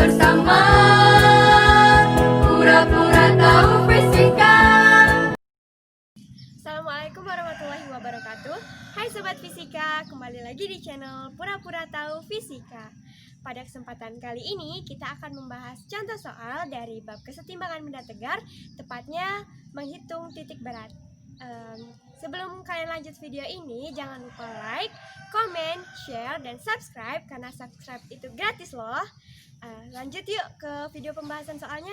bersama pura-pura tahu fisika. Assalamualaikum warahmatullahi wabarakatuh. Hai Sobat Fisika, kembali lagi di channel Pura-Pura Tahu Fisika. Pada kesempatan kali ini kita akan membahas contoh soal dari bab kesetimbangan benda tegar, tepatnya menghitung titik berat. Sebelum kalian lanjut video ini, jangan lupa like, komen, share, dan subscribe, karena subscribe itu gratis loh. Lanjut yuk ke video pembahasan soalnya.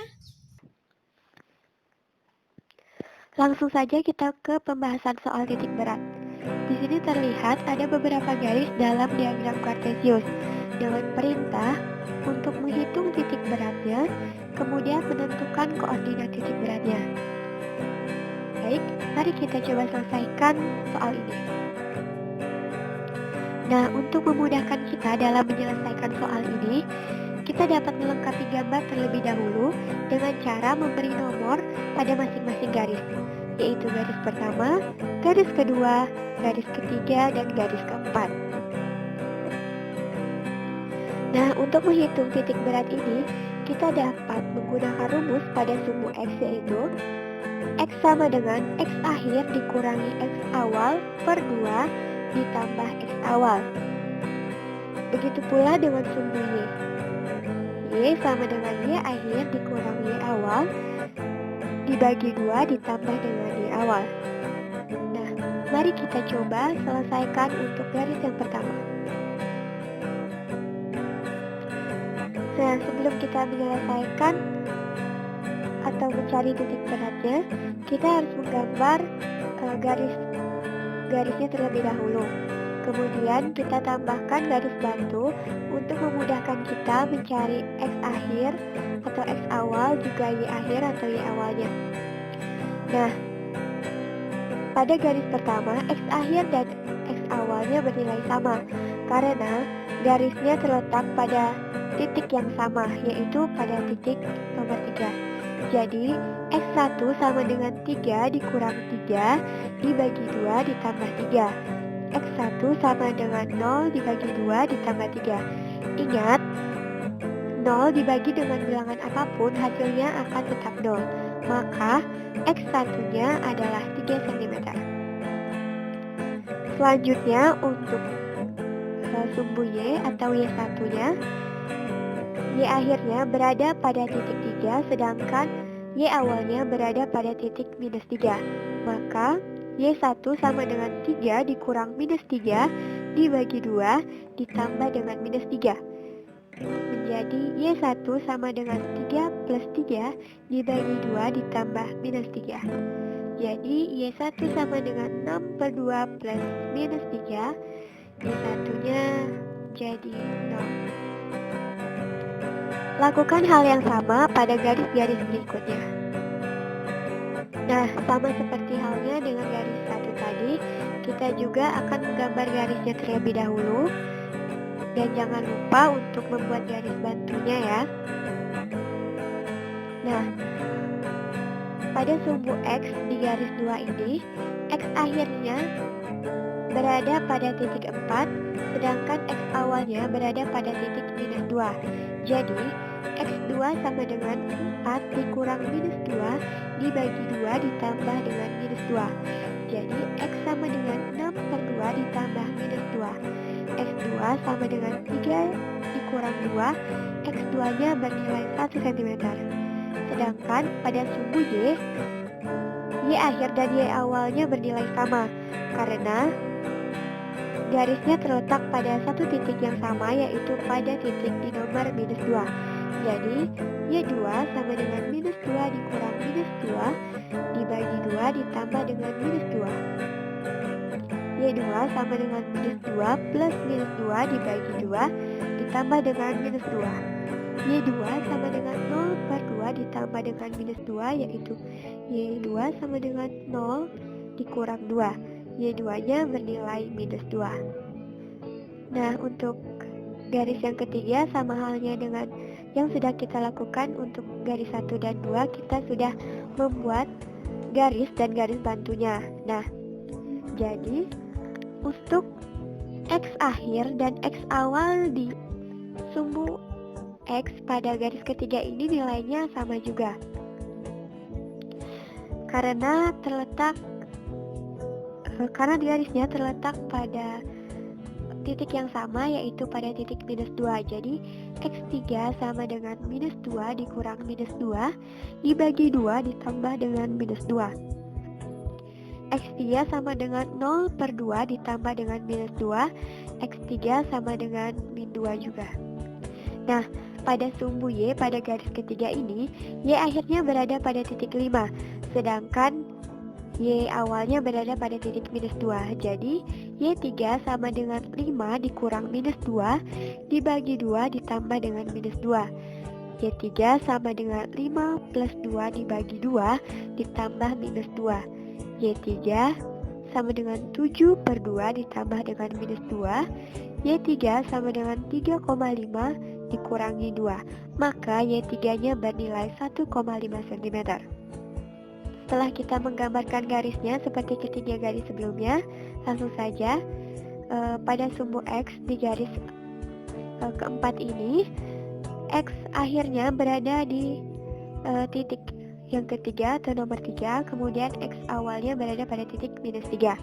Langsung saja kita ke pembahasan soal titik berat. Di sini terlihat ada beberapa garis dalam diagram Kartesius dengan perintah untuk menghitung titik beratnya, kemudian menentukan koordinat titik beratnya. Baik, mari kita coba selesaikan soal ini. Nah, untuk memudahkan kita dalam menyelesaikan soal ini, kita dapat melengkapi gambar terlebih dahulu dengan cara memberi nomor pada masing-masing garis, yaitu garis pertama, garis kedua, garis ketiga, dan garis keempat. Nah, untuk menghitung titik berat ini, kita dapat menggunakan rumus pada sumbu X, yaitu X sama dengan X akhir dikurangi X awal per 2 ditambah X awal. Begitu pula dengan sumbu Y. Y sama dengan Y akhir dikurangi Y awal dibagi 2 ditambah dengan Y awal. Nah, mari kita coba selesaikan untuk garis yang pertama. Nah, sebelum kita menyelesaikan atau mencari titik beratnya, kita harus menggambar garisnya terlebih dahulu. Kemudian kita tambahkan garis bantu untuk memudahkan kita mencari X akhir atau X awal juga Y akhir atau Y awalnya. Nah, pada garis pertama, X akhir dan X awalnya bernilai sama karena garisnya terletak pada titik yang sama, yaitu pada titik nomor 3. Jadi, X1 sama dengan 3 dikurang 3 dibagi 2 ditambah 3. X1 sama dengan 0 dibagi 2 ditambah 3. Ingat, 0 dibagi dengan bilangan apapun hasilnya akan tetap 0. Maka, X1-nya adalah 3 cm. Selanjutnya, untuk sumbu Y atau Y1-nya, Y akhirnya berada pada titik 3, sedangkan Y awalnya berada pada titik minus 3. Maka, Y1 sama dengan 3 dikurang minus 3 dibagi 2 ditambah dengan minus 3. Menjadi Y1 sama dengan 3 plus 3 dibagi 2 ditambah minus 3. Jadi, Y1 sama dengan 6 per 2 plus minus 3. Y1-nya jadi 0. Lakukan hal yang sama pada garis-garis berikutnya. Nah, sama seperti halnya dengan garis 1 tadi, kita juga akan menggambar garisnya terlebih dahulu. Dan jangan lupa untuk membuat garis bantunya ya. Nah, pada sumbu X di garis 2 ini, X akhirnya berada pada titik 4, sedangkan X awalnya berada pada titik minus 2. Jadi, X2 sama dengan 4 dikurang minus 2 dibagi 2 ditambah dengan minus 2. Jadi, X sama dengan 6 per 2 ditambah minus 2. X2 sama dengan 3 dikurang 2, X2-nya bernilai 1 cm. Sedangkan pada sumbu Y akhir dan Y awalnya bernilai sama, karena garisnya terletak pada satu titik yang sama, yaitu pada titik di nomor minus 2. Jadi, Y2 sama dengan minus 2 dikurang minus 2 dibagi 2 ditambah dengan minus 2. Y2 sama dengan minus 2 plus minus 2 dibagi 2 ditambah dengan minus 2. Y2 sama dengan 0 per 2 ditambah dengan minus 2, yaitu Y2 sama dengan 0 dikurang 2. Y2-nya bernilai minus 2. Nah, untuk garis yang ketiga sama halnya dengan yang sudah kita lakukan untuk garis 1 dan 2, kita sudah membuat garis dan garis bantunya. Nah, jadi untuk X akhir dan X awal di sumbu X pada garis ketiga ini nilainya sama juga. Karena garisnya terletak pada titik yang sama, yaitu pada titik minus 2. Jadi X3 sama dengan minus 2 dikurang minus 2 dibagi 2 ditambah dengan minus 2. X3 sama dengan 0 per 2 ditambah dengan minus 2. X3 sama dengan min 2 juga. Nah, pada sumbu Y pada garis ketiga ini, Y akhirnya berada pada titik 5, sedangkan Y awalnya berada pada titik minus 2. Jadi, Y3 sama dengan 5 dikurang minus 2 dibagi 2 ditambah dengan minus 2. Y3 sama dengan 5 plus 2 dibagi 2 ditambah minus 2. Y3 sama dengan 7 per 2 ditambah dengan minus 2. Y3 sama dengan 3,5 dikurangi 2. Maka Y3-nya bernilai 1,5 cm. Setelah kita menggambarkan garisnya seperti ketiga garis sebelumnya, langsung saja pada sumbu X di garis keempat ini, X akhirnya berada di titik yang ketiga atau nomor 3, kemudian X awalnya berada pada titik minus 3.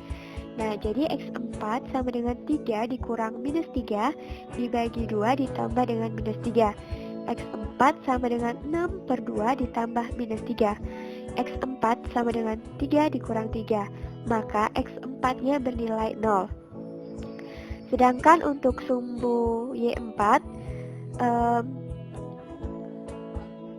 Nah, jadi X4 sama dengan 3 dikurang minus 3 dibagi 2 ditambah dengan minus 3. X4 sama dengan 6 per 2 ditambah minus 3. X4 sama dengan 3 dikurang 3, maka X4-nya bernilai 0. Sedangkan untuk sumbu Y4,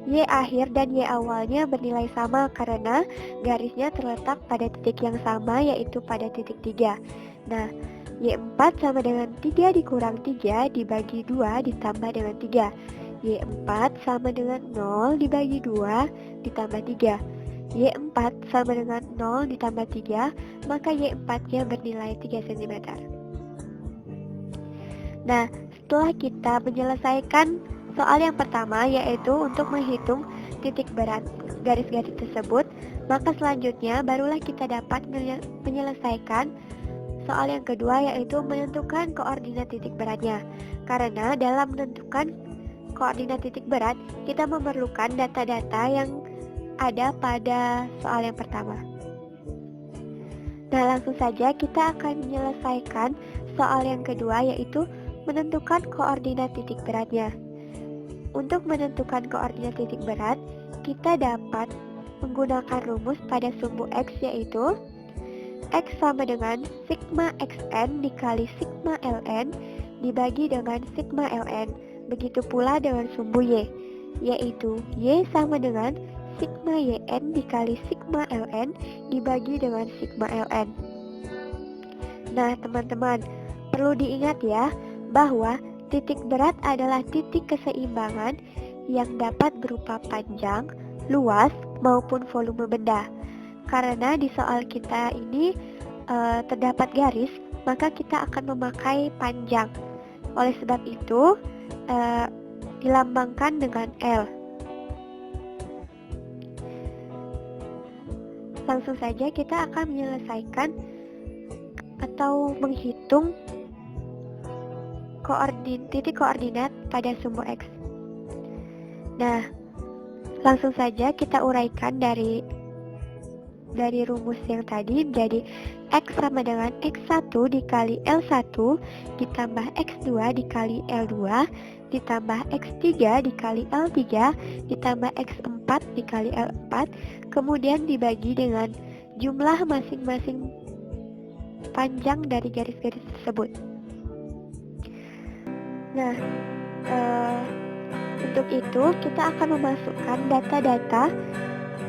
Y akhir dan Y awalnya bernilai sama karena garisnya terletak pada titik yang sama, yaitu pada titik 3. Nah, Y4 sama dengan 3 dikurang 3 dibagi 2 ditambah dengan 3. Y4 sama dengan 0 dibagi 2 ditambah 3. Y4 sama dengan 0 ditambah 3, maka Y4-nya bernilai 3 cm. Nah, setelah kita menyelesaikan soal yang pertama, yaitu untuk menghitung titik berat garis-garis tersebut, maka selanjutnya barulah kita dapat menyelesaikan soal yang kedua, yaitu menentukan koordinat titik beratnya. Karena dalam menentukan koordinat titik berat, kita memerlukan data-data yang ada pada soal yang pertama. Nah, langsung saja kita akan menyelesaikan soal yang kedua, yaitu menentukan koordinat titik beratnya. Untuk menentukan koordinat titik berat, kita dapat menggunakan rumus pada sumbu X, yaitu X sama dengan sigma xn dikali sigma ln dibagi dengan sigma ln. Begitu pula dengan sumbu Y, yaitu Y sama dengan sigma yn dikali sigma ln dibagi dengan sigma ln. Nah, teman-teman, perlu diingat ya bahwa titik berat adalah titik keseimbangan yang dapat berupa panjang, luas, maupun volume benda. Karena di soal kita ini terdapat garis, maka kita akan memakai panjang. Oleh sebab itu, dilambangkan dengan L. Langsung saja kita akan menyelesaikan atau menghitung titik koordinat pada sumbu X. Nah, langsung saja kita uraikan dari rumus yang tadi menjadi X sama dengan X1 dikali L1 ditambah X2 dikali L2 ditambah X3 dikali L3 ditambah X4 dikali L4, kemudian dibagi dengan jumlah masing-masing panjang dari garis-garis tersebut. Nah, untuk itu kita akan memasukkan data-data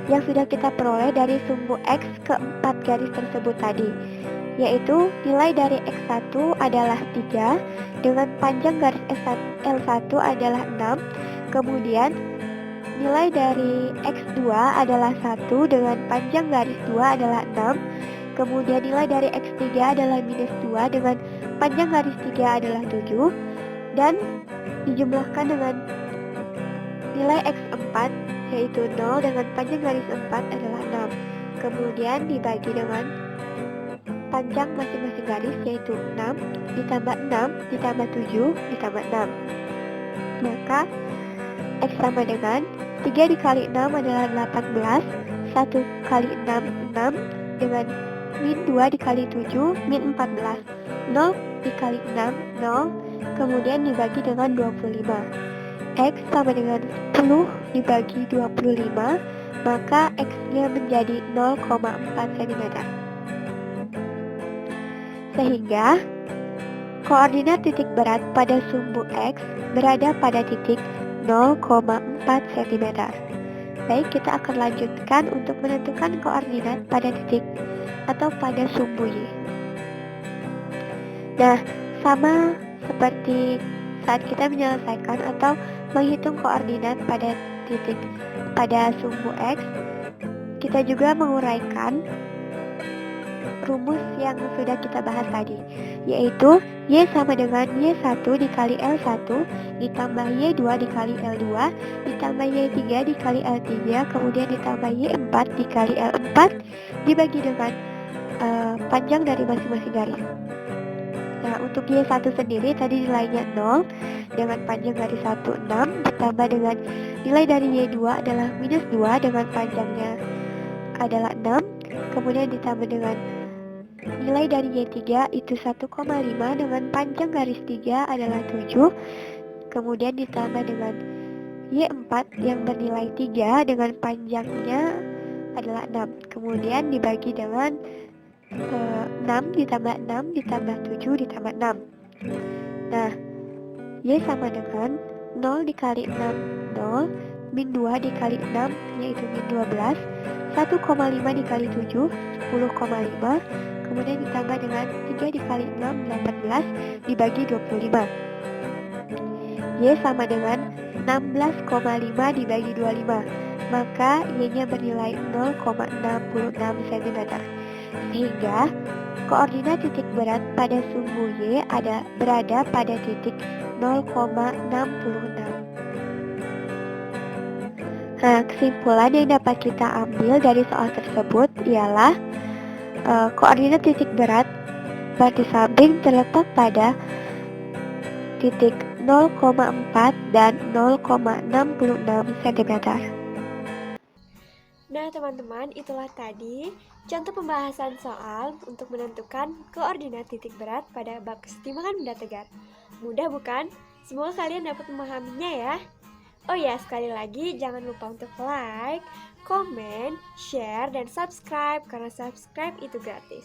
yang sudah kita peroleh dari sumbu X keempat garis tersebut tadi, yaitu nilai dari X1 adalah 3 dengan panjang garis L1 adalah 6, kemudian nilai dari X2 adalah 1 dengan panjang garis 2 adalah 6, kemudian nilai dari X3 adalah minus 2 dengan panjang garis 3 adalah 7, dan dijumlahkan dengan nilai X4 yaitu 0 dengan panjang garis 4 adalah 6, kemudian dibagi dengan panjang masing-masing garis yaitu 6 ditambah 6 ditambah 7 ditambah 6, maka X sama dengan 3 dikali 6 adalah 18, 1 kali 6, 6, dengan min 2 dikali 7, min 14, 0 dikali 6, 0, kemudian dibagi dengan 25. X sama dengan 10 dibagi 25, maka X-nya menjadi 0,4 cm. Sehingga koordinat titik berat pada sumbu X berada pada titik 0,4 cm. Baik, kita akan lanjutkan untuk menentukan koordinat pada titik atau pada sumbu Y. Nah, sama seperti saat kita menyelesaikan atau menghitung koordinat pada titik pada sumbu X, kita juga menguraikan rumus yang sudah kita bahas tadi, yaitu Y sama dengan Y1 dikali L1 ditambah Y2 dikali L2 ditambah Y3 dikali L3 kemudian ditambah Y4 dikali L4 dibagi dengan panjang dari masing-masing garis. Nah, untuk Y1 sendiri tadi nilainya 0 dengan panjang garis 1, 6 ditambah dengan nilai dari Y2 adalah minus 2 dengan panjangnya adalah 6, kemudian ditambah dengan nilai dari Y3 itu 1,5 dengan panjang garis 3 adalah 7, kemudian ditambah dengan Y4 yang bernilai 3 dengan panjangnya adalah 6, kemudian dibagi dengan 6 ditambah 6 ditambah 7 ditambah 6. Nah, Y sama dengan 0 dikali 6, 0, min 2 dikali 6 yaitu min 12, 1,5 dikali 7, 10,5, kemudian ditambah dengan 3 dikali 6, 18, dibagi 25. Y sama dengan 16,5 dibagi 25, maka Y-nya bernilai 0,66 cm. Sehingga koordinat titik berat pada sumbu Y berada pada titik 0,66. Nah, kesimpulan yang dapat kita ambil dari soal tersebut ialah koordinat titik berat berarti samping terletak pada titik 0,4 dan 0,66 cm. Nah teman-teman, itulah tadi contoh pembahasan soal untuk menentukan koordinat titik berat pada bab kesetimbangan benda tegak. Mudah bukan? Semoga kalian dapat memahaminya ya. Oh ya, sekali lagi jangan lupa untuk like, komen, share, dan subscribe karena subscribe itu gratis.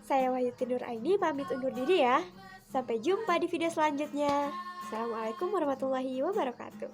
Saya Wahyuti Nuraini pamit undur diri ya. Sampai jumpa di video selanjutnya. Assalamualaikum warahmatullahi wabarakatuh.